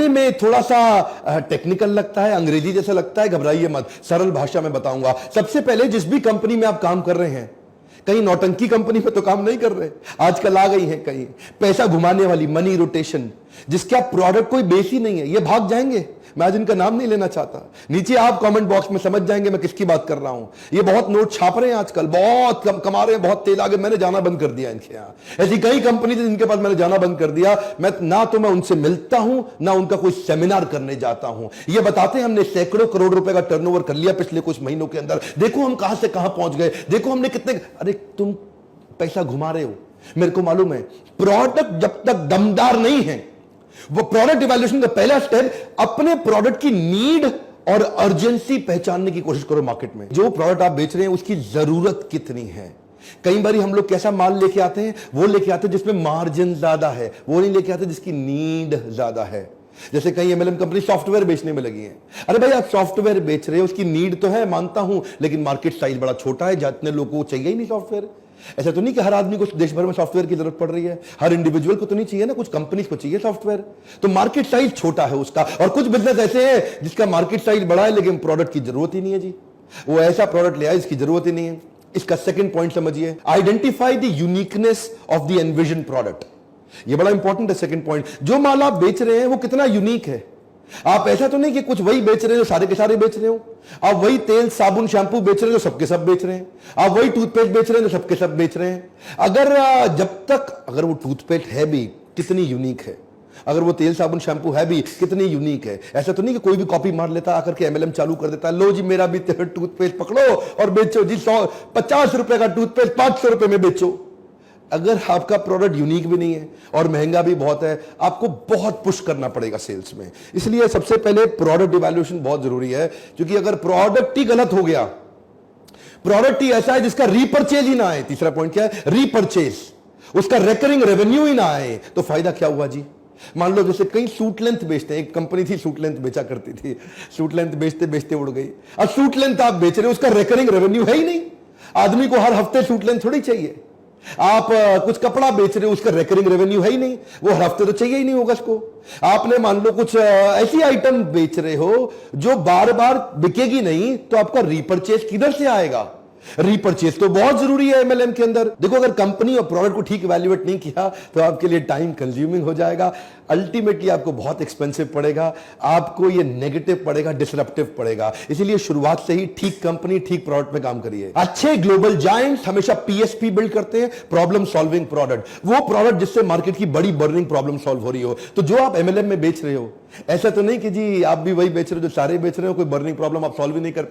सुनने में थोड़ा सा टेक्निकल लगता है, अंग्रेजी जैसा लगता है, घबराइए मत, सरल भाषा में बताऊंगा। सबसे पहले जिस भी कंपनी में आप काम कर रहे हैं, कहीं नौटंकी कंपनी में तो काम नहीं कर रहे, आजकल आ गई है कहीं पैसा घुमाने वाली, मनी रोटेशन, जिसका प्रोडक्ट कोई बेस ही नहीं है, ये भाग जाएंगे। मैं आज इनका नाम नहीं लेना चाहता, नीचे आप कमेंट बॉक्स में समझ जाएंगे मैं किसकी बात कर रहा हूं। ये बहुत नोट छाप रहे हैं आजकल, बहुत कमा रहे हैं, बहुत तेज आगे। मैंने जाना बंद कर दिया इनके यहां। ऐसी कई कंपनी थी जिनके पास मैंने जाना बंद कर दिया। मैं उनसे मिलता हूं, ना उनका कोई सेमिनार करने जाता हूं। ये बताते हैं हमने सैकड़ों करोड़ रुपए का टर्नओवर कर लिया पिछले कुछ महीनों के अंदर, देखो हम कहां से कहां पहुंच गए, देखो हमने कितने। अरे तुम पैसा घुमा रहे हो, मेरे को मालूम है। प्रोडक्ट जब तक दमदार नहीं है, वो प्रोडक्ट इवैल्यूएशन का पहला स्टेप, अपने प्रोडक्ट की नीड और अर्जेंसी पहचानने की कोशिश करो मार्केट में। जो प्रोडक्ट आप बेच रहे हैं उसकी जरूरत कितनी है। कई बार हम लोग कैसा माल लेके आते हैं, वो लेके आते हैं जिसमें मार्जिन ज्यादा है, वो नहीं लेके आते जिसकी नीड ज्यादा है। जैसे कई एमएलएम कंपनी सॉफ्टवेयर बेचने में लगी है। अरे भाई आप सॉफ्टवेयर बेच रहे हो, उसकी नीड तो है, मानता हूं, लेकिन मार्केट साइज बड़ा छोटा है, जितने लोगों को चाहिए ही नहीं सॉफ्टवेयर। ऐसा तो नहीं कि हर आदमी को देश भर में सॉफ्टवेयर की जरूरत पड़ रही है, हर इंडिविजुअल को तो नहीं चाहिए ना, कुछ कंपनीज को चाहिए सॉफ्टवेयर। तो मार्केट साइज छोटा है उसका। और कुछ बिजनेस ऐसे हैं जिसका मार्केट साइज बड़ा है लेकिन प्रोडक्ट की जरूरत ही नहीं है जी, वो ऐसा प्रोडक्ट ले आए जिसकी जरूरत ही नहीं है। इसका सेकंड पॉइंट समझिए, identify the uniqueness of the envision product. ये बड़ा इंपॉर्टेंट है सेकंड पॉइंट। जो माल आप बेच रहे हैं वो कितना यूनिक है। आप ऐसा तो नहीं कि कुछ वही बेच रहे हो, सारे के सारे बेच रहे हो। आप वही तेल साबुन शैंपू बेच रहे हो, सबके सब बेच रहे हैं। आप वही टूथपेस्ट बेच रहे हैं, सबके सब बेच रहे हैं। अगर वो टूथपेस्ट है भी कितनी यूनिक है, अगर वो तेल साबुन शैंपू है भी कितनी यूनिक है। ऐसा तो नहीं कि कोई भी कॉपी मार लेता आकर के एमएलएम चालू कर देता, लो जी मेरा भी टूथपेस्ट पकड़ो और बेचो जी, 150 रुपए का टूथपेस्ट 500 रुपए में बेचो। अगर आपका प्रोडक्ट यूनिक भी नहीं है और महंगा भी बहुत है, आपको बहुत पुश करना पड़ेगा सेल्स में। इसलिए सबसे पहले प्रोडक्ट इवैल्यूएशन बहुत जरूरी है, क्योंकि अगर प्रोडक्ट ही गलत हो गया, प्रोडक्ट ही ऐसा है जिसका रीपरचेज ही ना आए, तीसरा पॉइंट क्या है, रीपरचेज, उसका रेकरिंग रेवेन्यू ही ना आए, तो फायदा क्या हुआ जी। मान लो जैसे कई सूट लेंथ बेचते हैं, एक कंपनी थी सूट लेंथ बेचा करती थी, सूट लेंथ बेचते बेचते उड़ गई। अब सूट लेंथ आप बेच रहे हो, उसका रेकरिंग रेवेन्यू है ही नहीं। आदमी को हर हफ्ते सूट लेंथ थोड़ी चाहिए। आप कुछ कपड़ा बेच रहे हो, उसका रेकरिंग रेवेन्यू है ही नहीं, वो हर हफ्ते तो चाहिए ही नहीं होगा उसको। आपने मान लो कुछ ऐसी आइटम बेच रहे हो जो बार बार बिकेगी नहीं, तो आपका रीपरचेज किधर से आएगा। रीपरचेज तो बहुत जरूरी है एमएलएम के अंदर। देखो अगर कंपनी और प्रोडक्ट को ठीक इवैल्यूएट नहीं किया तो आपके लिए टाइम कंज्यूमिंग हो जाएगा, अल्टीमेटली आपको बहुत एक्सपेंसिव पड़ेगा, आपको ये नेगेटिव पड़ेगा, डिसरप्टिव पड़ेगा। इसीलिए शुरुआत से ही ठीक कंपनी ठीक प्रोडक्ट में काम करिए। अच्छे ग्लोबल जायंट्स हमेशा पीएसपी बिल्ड करते हैं, प्रॉब्लम सॉल्विंग प्रोडक्ट, वो प्रोडक्ट जिससे मार्केट की बड़ी बर्निंग प्रॉब्लम सॉल्व हो रही हो। तो जो आप एमएलएम में बेच रहे हो, ऐसा तो नहीं कि जी आप भी वही बेच रहे हो जो सारे बेच रहे हो, कोई बर्निंग प्रॉब्लम आप सॉल्व ही नहीं कर